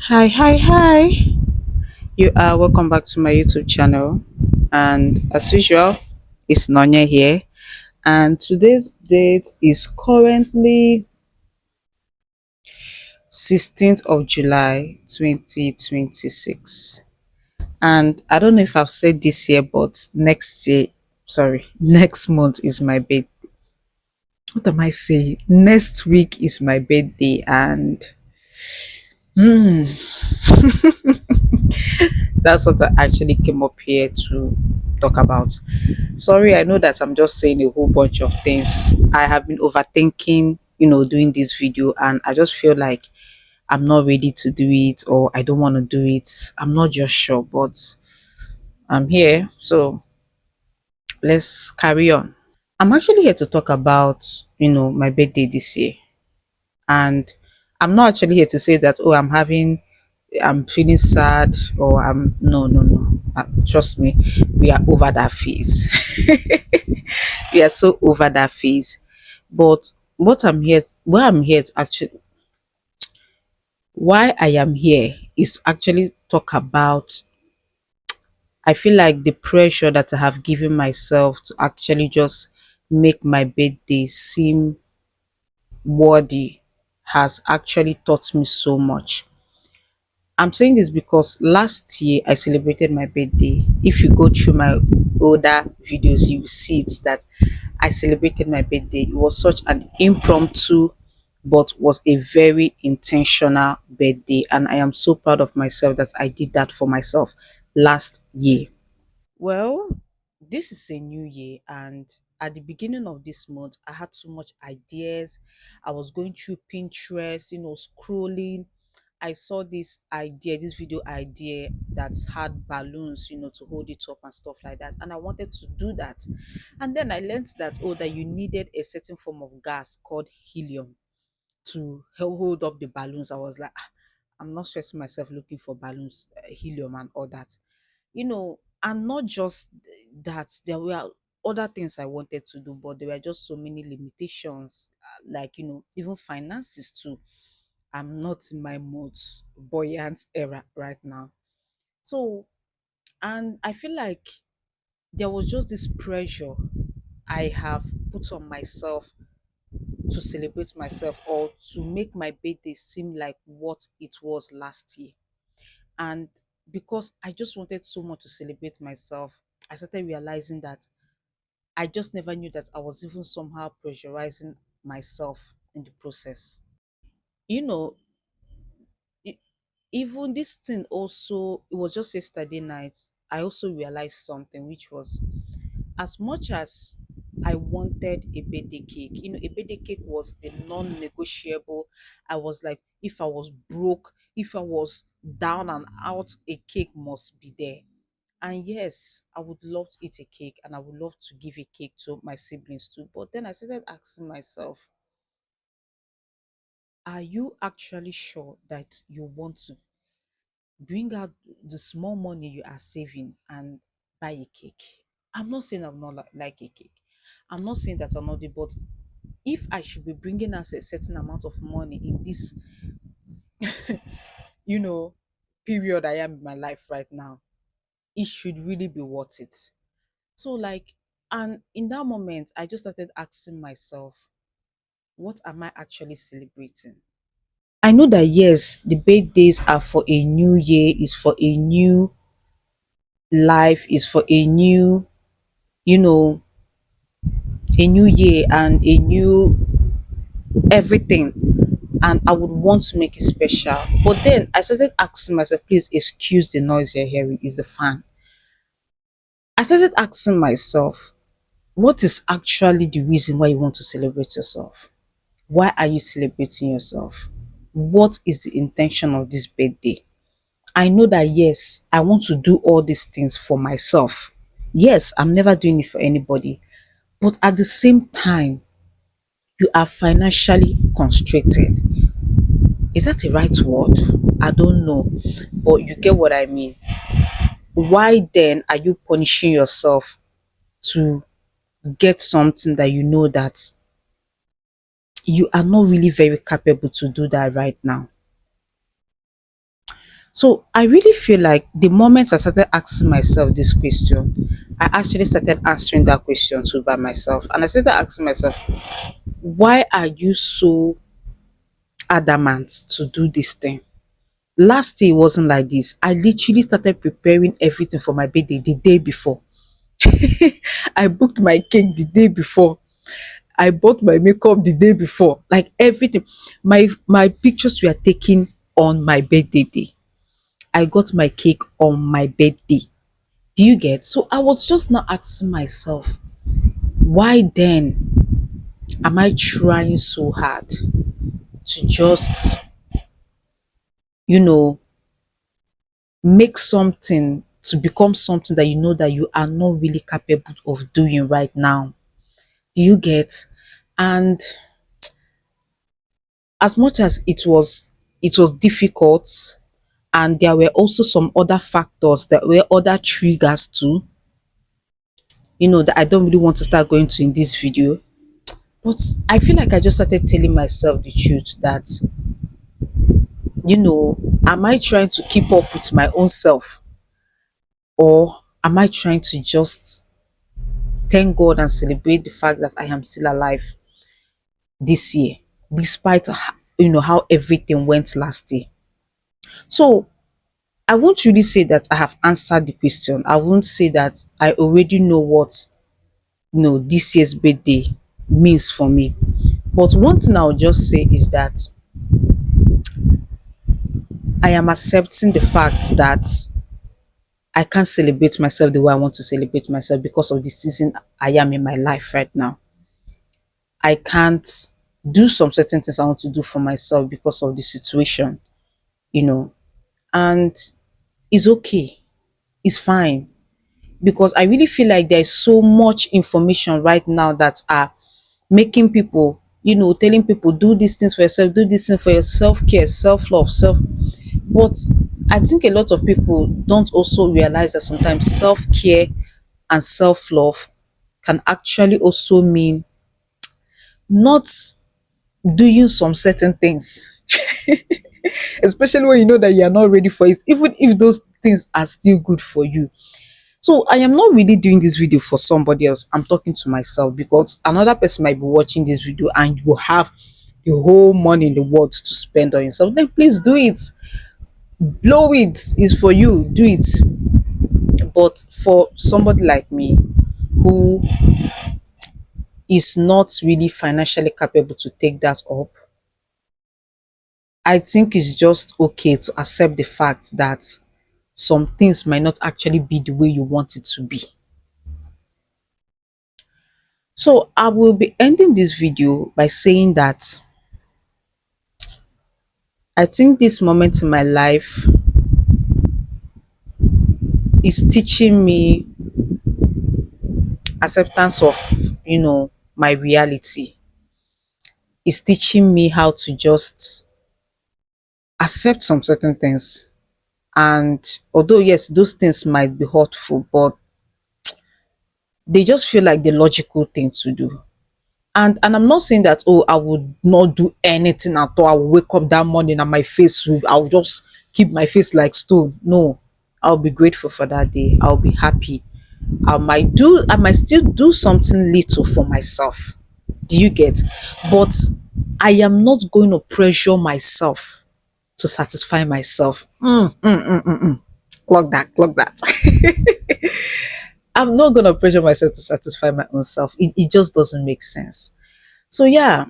Hi. You are welcome back to my YouTube channel. And as usual, it's Nonya here. And today's date is currently 16th of July 2026. And I don't know if I've said this year, but next month is my birthday. What am I saying? Next week is my birthday, and that's what I actually came up here to talk about. Sorry, I know that I'm just saying a whole bunch of things. I have been overthinking, doing this video, and I just feel like I'm not ready to do it or I don't want to do it. I'm not just sure, but I'm here. So let's carry on. I'm actually here to talk about, my birthday this year. And I'm not actually here to say that, oh, I'm feeling sad or I'm no. Trust me, we are over that phase. We are so over that phase. But why I'm here to actually, why I am here is to actually talk about. I feel like the pressure that I have given myself to actually just make my birthday seem worthy has actually taught me so much. I'm saying this because last year I celebrated my birthday. If you go through my older videos, you will see it that I celebrated my birthday. It was such an impromptu, but was a very intentional birthday. And I am so proud of myself that I did that for myself last year. Well, this is a new year, and at the beginning of this month, I had so much ideas. I was going through Pinterest, scrolling. I saw this video idea that had balloons, to hold it up and stuff like that. And I wanted to do that. And then I learned that, oh, that you needed a certain form of gas called helium to hold up the balloons. I was like, I'm not stressing myself looking for balloons, helium, and all that. And not just that, there were other things I wanted to do, but there were just so many limitations, like, even finances too. I'm not in my most buoyant era right now. So, and I feel like there was just this pressure I have put on myself to celebrate myself or to make my birthday seem like what it was last year. And because I just wanted so much to celebrate myself, I started realizing that I just never knew that I was even somehow pressurizing myself in the process. You know, e- Even this thing also, it was just yesterday night. I also realized something, which was as much as I wanted a birthday cake, a birthday cake was the non negotiable. I was like, if I was broke, if I was down and out, a cake must be there. And yes, I would love to eat a cake and I would love to give a cake to my siblings too. But then I started asking myself, are you actually sure that you want to bring out the small money you are saving and buy a cake? I'm not saying I'm not like a cake. I'm not saying that I'm not the, but if I should be bringing out a certain amount of money in this, you know, period I am in my life right now, it should really be worth it. So, like, and in that moment, I just started asking myself, what am I actually celebrating? I know that yes, the birthdays are for a new year, is for a new life, is for a new, you know, a new year and a new everything. And I would want to make it special. But then I started asking myself, please excuse the noise you're hearing, is the fan. I started asking myself, what is actually the reason why you want to celebrate yourself? Why are you celebrating yourself? What is the intention of this birthday? I know that yes, I want to do all these things for myself. Yes, I'm never doing it for anybody. But at the same time, you are financially constricted. Is that a right word? I don't know. But you get what I mean. Why then are you punishing yourself to get something that you know that you are not really very capable to do that right now? So I really feel like the moment I started asking myself this question, I actually started answering that question too by myself. And I started asking myself, why are you so adamant to do this thing? Last year it wasn't like this. I literally started preparing everything for my birthday the day before. I booked my cake the day before. I bought my makeup the day before. Like everything. My pictures were taken on my birthday day. I got my cake on my birthday. Do you get? So I was just now asking myself, why then am I trying so hard to just, you know, make something to become something that you know that you are not really capable of doing right now? Do you get? And as much as it was difficult, and there were also some other factors that were other triggers too, that I don't really want to start going to in this video. But I feel like I just started telling myself the truth that, am I trying to keep up with my own self, or am I trying to just thank God and celebrate the fact that I am still alive this year, despite how everything went last year? So I won't really say that I have answered the question. I won't say that I already know what this year's birthday means for me. But one thing I'll just say is that I am accepting the fact that I can't celebrate myself the way I want to celebrate myself because of the season I am in my life right now. I can't do some certain things I want to do for myself because of the situation, you know, and it's okay. It's fine, because I really feel like there's so much information right now that are making people, telling people, do these things for yourself, do this thing for your self-care, self-love, but I think a lot of people don't also realize that sometimes self-care and self-love can actually also mean not doing some certain things, especially when you know that you are not ready for it, even if those things are still good for you. So I am not really doing this video for somebody else. I'm talking to myself, because another person might be watching this video and you have the whole money in the world to spend on yourself. Then please do it. Blow it. Is for you. Do it. But for somebody like me who is not really financially capable to take that up, I think it's just okay to accept the fact that some things might not actually be the way you want it to be. So I will be ending this video by saying that I think this moment in my life is teaching me acceptance of, my reality. It's teaching me how to just accept some certain things. And although, yes, those things might be hurtful, but they just feel like the logical thing to do. And I'm not saying that, oh, I would not do anything at all. I will wake up that morning and my face will, I'll just keep my face like stone. No, I'll be grateful for that day. I'll be happy. I might still do something little for myself. Do you get? But I am not going to pressure myself to satisfy myself. Clock that. I'm not gonna pressure myself to satisfy my own self. It just doesn't make sense. So yeah,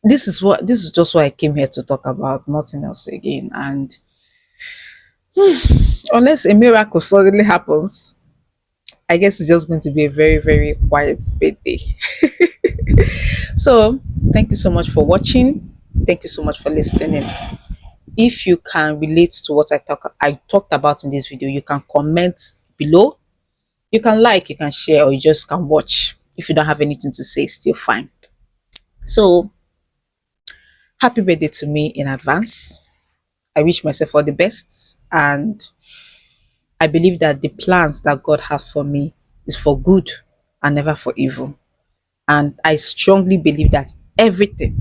this is just what I came here to talk about, nothing else again. And unless a miracle suddenly happens, I guess it's just going to be a very, very quiet birthday. So thank you so much for watching. Thank you so much for listening. If you can relate to what I talked about in this video, you can comment below. You can like, you can share, or you just can watch. If you don't have anything to say, still fine. So happy birthday to me in advance. I wish myself all the best, and I believe that the plans that God has for me is for good and never for evil. And I strongly believe that everything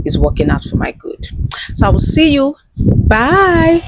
is working out for my good. So I will see you Bye.